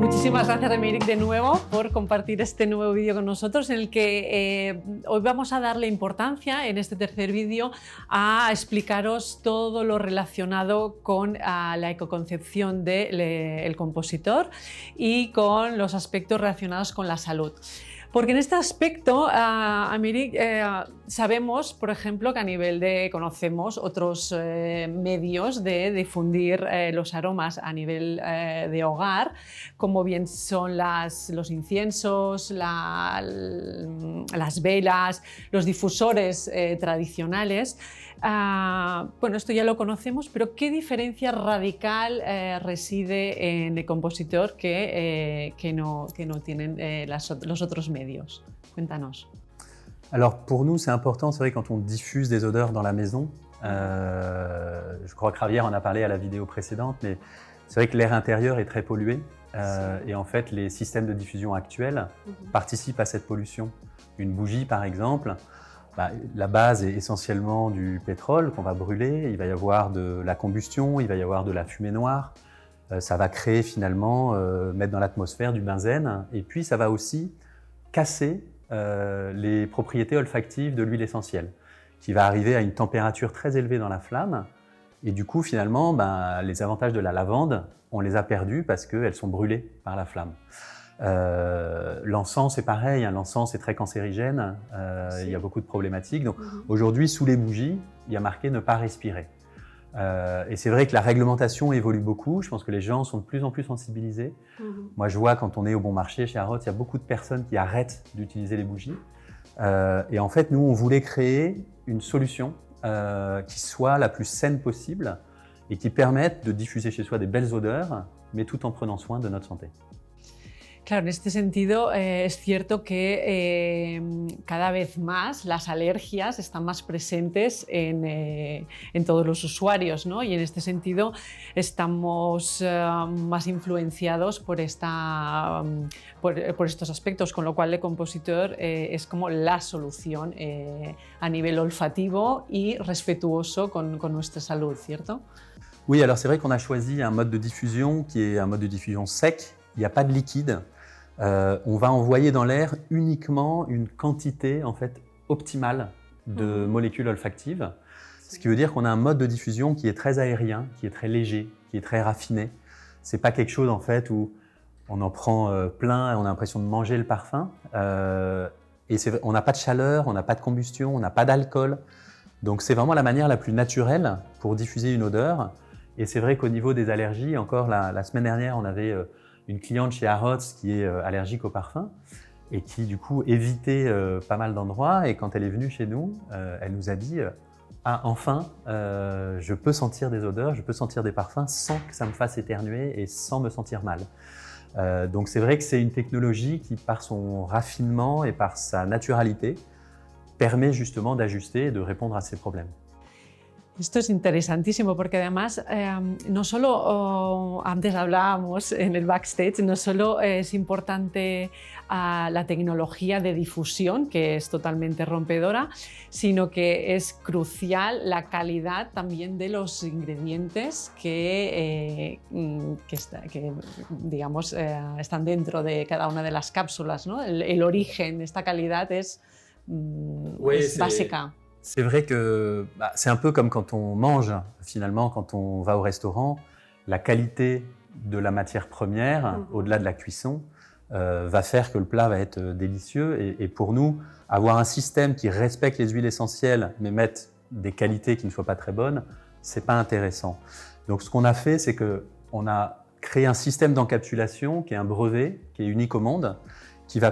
Muchísimas gracias, Emeric, de nuevo por compartir este nuevo vídeo con nosotros, en el que hoy vamos a darle importancia en este tercer vídeo a explicaros todo lo relacionado con la ecoconcepción del compositor y con los aspectos relacionados con la salud. Porque en este aspecto, Emeric, sabemos, por ejemplo, que a nivel de conocemos otros medios de difundir los aromas a nivel de hogar, como bien son los inciensos, las velas, los difusores tradicionales. Bueno, esto ya lo conocemos, pero ¿qué diferencia radical reside en el compositor que no tienen los otros medios? Cuéntanos. Alors pour nous, c'est important, c'est vrai, quand on diffuse des odeurs dans la maison, je crois que Javier en a parlé à la vidéo précédente, mais c'est vrai que l'air intérieur est très pollué et en fait les systèmes de diffusion actuels participent à cette pollution. Une bougie par exemple, la base est essentiellement du pétrole qu'on va brûler, il va y avoir de la combustion, il va y avoir de la fumée noire, ça va créer finalement, mettre dans l'atmosphère du benzène, et puis ça va aussi casser les propriétés olfactives de l'huile essentielle, qui va arriver à une température très élevée dans la flamme, et du coup finalement les avantages de la lavande, on les a perdus parce qu'elles sont brûlées par la flamme. L'encens c'est pareil, hein, l'encens est très cancérigène, il y a beaucoup de problématiques, donc aujourd'hui sous les bougies il y a marqué ne pas respirer. Et c'est vrai que la réglementation évolue beaucoup, je pense que les gens sont de plus en plus sensibilisés. Moi je vois quand on est au bon marché chez Harrods, il y a beaucoup de personnes qui arrêtent d'utiliser les bougies. Et en fait nous on voulait créer une solution qui soit la plus saine possible et qui permette de diffuser chez soi des belles odeurs, mais tout en prenant soin de notre santé. Claro, en este sentido es cierto que cada vez más las alergias están más presentes en todos los usuarios, ¿no? Y en este sentido estamos más influenciados por estos aspectos, con lo cual el compositor es como la solución a nivel olfativo y respetuoso con nuestra salud, ¿cierto? Oui, alors c'est vrai qu'on a choisi un mode de diffusion qui est un mode de diffusion sec, il n'y a pas de liquide. On va envoyer dans l'air uniquement une quantité en fait optimale de molécules olfactives, ce qui veut dire qu'on a un mode de diffusion qui est très aérien, qui est très léger, qui est très raffiné. C'est pas quelque chose en fait où on en prend plein et on a l'impression de manger le parfum. Et on n'a pas de chaleur, on n'a pas de combustion, on n'a pas d'alcool. Donc c'est vraiment la manière la plus naturelle pour diffuser une odeur. Et c'est vrai qu'au niveau des allergies, encore la semaine dernière, on avait une cliente chez Harrods qui est allergique au parfum et qui du coup évitait pas mal d'endroits, et quand elle est venue chez nous, elle nous a dit enfin je peux sentir des odeurs, je peux sentir des parfums sans que ça me fasse éternuer et sans me sentir mal. Donc c'est vrai que c'est une technologie qui, par son raffinement et par sa naturalité, permet justement d'ajuster et de répondre à ces problèmes. Esto es interesantísimo porque además no solo, antes hablábamos en el backstage, no solo es importante la tecnología de difusión, que es totalmente rompedora, sino que es crucial la calidad también de los ingredientes que digamos, están dentro de cada una de las cápsulas, ¿no? El origen, esta calidad es básica. C'est vrai que c'est un peu comme quand on mange, finalement, quand on va au restaurant, la qualité de la matière première, au-delà de la cuisson, va faire que le plat va être délicieux. Et pour nous, avoir un système qui respecte les huiles essentielles, mais mette des qualités qui ne soient pas très bonnes, c'est pas intéressant. Donc ce qu'on a fait, c'est qu'on a créé un système d'encapsulation qui est un brevet, qui est unique au monde, qui va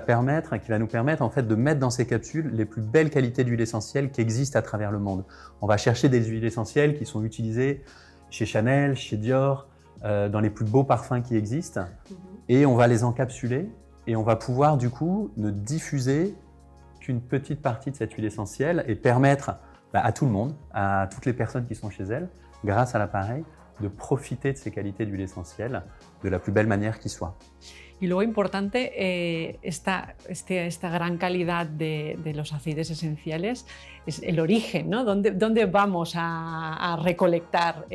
nous permettre en fait de mettre dans ces capsules les plus belles qualités d'huile essentielle qui existent à travers le monde. On va chercher des huiles essentielles qui sont utilisées chez Chanel, chez Dior, dans les plus beaux parfums qui existent, et on va les encapsuler et on va pouvoir du coup ne diffuser qu'une petite partie de cette huile essentielle et permettre à tout le monde, à toutes les personnes qui sont chez elles, grâce à l'appareil, de profiter de ces qualités d'huile essentielle de la plus belle manière qui soit. Y luego importante, esta gran calidad de los aceites esenciales es el origen, ¿no? ¿Dónde vamos a recolectar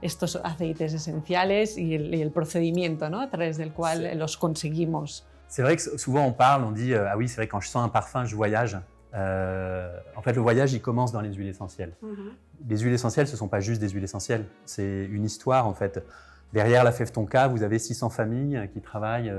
estos aceites esenciales y el procedimiento, ¿no? A través del cual los conseguimos. C'est vrai que souvent on parle, on dit ah oui, c'est vrai, quand je sens un parfum, je voyage. En fait, le voyage, il commence dans les huiles essentielles. Les huiles essentielles, ce ne sont pas juste des huiles essentielles, c'est une histoire en fait. Derrière la fève tonka, vous avez 600 familles qui travaillent,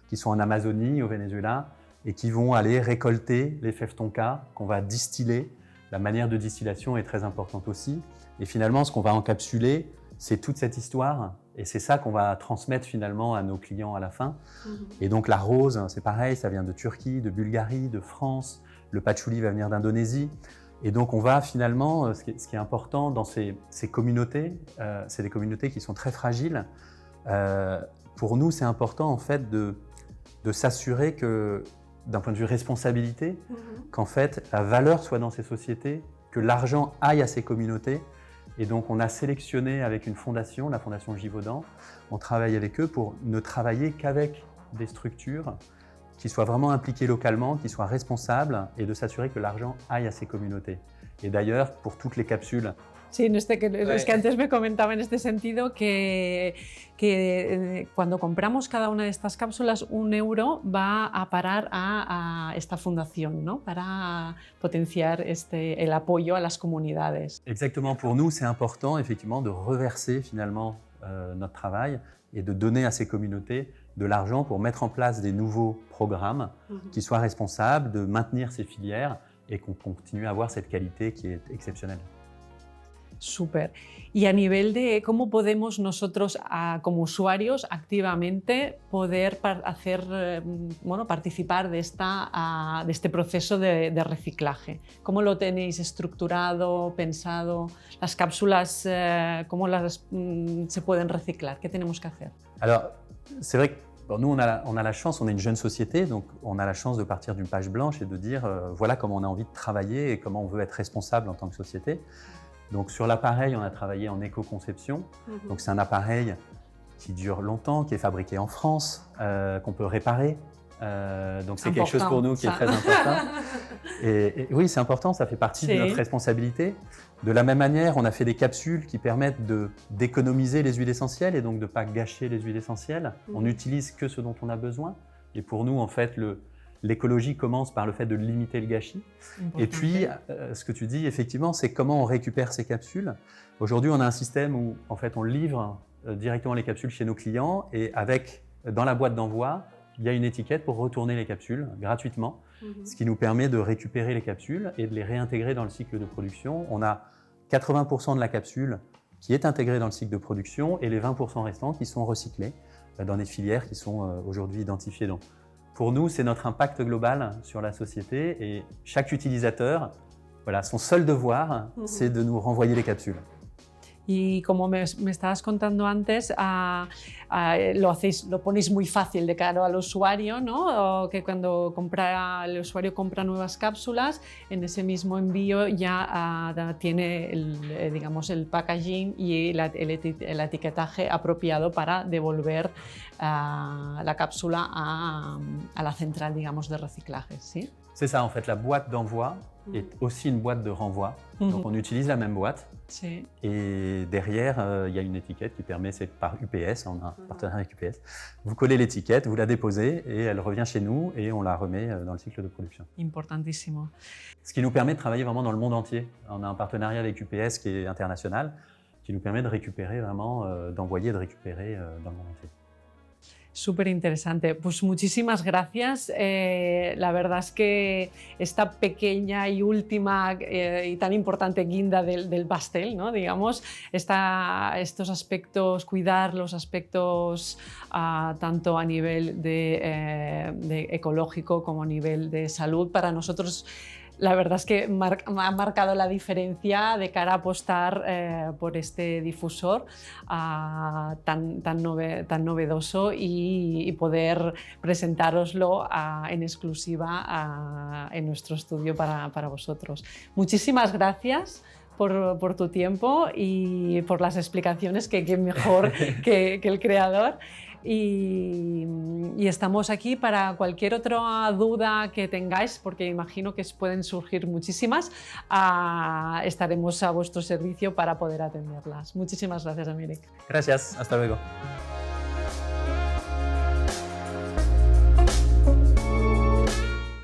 qui sont en Amazonie, au Venezuela, et qui vont aller récolter les fèves tonka qu'on va distiller. La manière de distillation est très importante aussi. Et finalement, ce qu'on va encapsuler, c'est toute cette histoire. Et c'est ça qu'on va transmettre finalement à nos clients à la fin. Et donc la rose, c'est pareil, ça vient de Turquie, de Bulgarie, de France. Le patchouli va venir d'Indonésie. Et donc on va finalement, ce qui est important dans ces communautés, c'est des communautés qui sont très fragiles. Pour nous, c'est important en fait de s'assurer que, d'un point de vue responsabilité, qu'en fait la valeur soit dans ces sociétés, que l'argent aille à ces communautés. Et donc on a sélectionné avec une fondation, la fondation Givaudan, on travaille avec eux pour ne travailler qu'avec des structures qui soient vraiment impliquées localement, qui soient responsables et de s'assurer que l'argent aille à ces communautés. Et d'ailleurs, pour toutes les capsules, sí, es que antes me comentaba en este sentido que cuando compramos cada una de estas cápsulas, 1 euro va a parar a esta fundación, ¿no? Para potenciar el apoyo a las comunidades. Exactement, pour nous, c'est important effectivement de reverser finalement notre travail et de donner à ces communautés de l'argent pour mettre en place des nouveaux programmes qui soient responsables, de maintenir ces filières et qu'on continue à avoir cette qualité qui est exceptionnelle. Súper. Y a nivel de cómo podemos nosotros, como usuarios, activamente poder participar de este proceso de reciclaje. ¿Cómo lo tenéis estructurado, pensado? Las cápsulas, ¿cómo se pueden reciclar? ¿Qué tenemos que hacer? Alors, c'est vrai que nous, on a la chance, on est une jeune société, donc on a la chance de partir d'une page blanche et de dire voilà comment on a envie de travailler et comment on veut être responsable en tant que société. Donc sur l'appareil, on a travaillé en éco-conception. Donc c'est un appareil qui dure longtemps, qui est fabriqué en France, qu'on peut réparer. Donc c'est quelque chose pour nous qui est très important. Et oui, c'est important, ça fait partie de notre responsabilité. De la même manière, on a fait des capsules qui permettent d'économiser les huiles essentielles et donc de ne pas gâcher les huiles essentielles. On n'utilise que ce dont on a besoin. Et pour nous, en fait, l'écologie commence par le fait de limiter le gâchis. Et puis, ce que tu dis, effectivement, c'est comment on récupère ces capsules. Aujourd'hui, on a un système où en fait, on livre directement les capsules chez nos clients et dans la boîte d'envoi, il y a une étiquette pour retourner les capsules gratuitement, ce qui nous permet de récupérer les capsules et de les réintégrer dans le cycle de production. On a 80% de la capsule qui est intégrée dans le cycle de production et les 20% restants qui sont recyclés dans des filières qui sont aujourd'hui identifiées. Donc, pour nous, c'est notre impact global sur la société et chaque utilisateur, voilà, son seul devoir, c'est de nous renvoyer les capsules. Y como me estabas contando antes, lo ponéis muy fácil de cara al usuario, ¿no? O que cuando el usuario compra nuevas cápsulas, en ese mismo envío ya tiene el packaging y el etiquetaje apropiado para devolver la cápsula a la central, digamos, de reciclaje, ¿sí? C'est ça, en fait, la boîte d'envoi est aussi une boîte de renvoi. Donc on utilise la même boîte. Sí. Et derrière, il y a une étiquette qui permet, c'est par UPS, on a un partenariat avec UPS. Vous collez l'étiquette, vous la déposez et elle revient chez nous et on la remet dans le cycle de production. Importantissimo. Ce qui nous permet de travailler vraiment dans le monde entier. On a un partenariat avec UPS qui est international, qui nous permet de récupérer vraiment, d'envoyer et de récupérer dans le monde entier. Súper interesante. Pues muchísimas gracias. La verdad es que esta pequeña y última y tan importante guinda del pastel, ¿no? Digamos, estos aspectos, cuidar los aspectos tanto a nivel de ecológico como a nivel de salud, para nosotros la verdad es que ha marcado la diferencia de cara a apostar por este difusor tan novedoso y poder presentároslo en exclusiva en nuestro estudio para vosotros. Muchísimas gracias por tu tiempo y por las explicaciones, que mejor que el creador. y estamos aquí para cualquier otra duda que tengáis, porque imagino que pueden surgir muchísimas. Estaremos a vuestro servicio para poder atenderlas. Muchísimas gracias, Amirek. Gracias, hasta luego.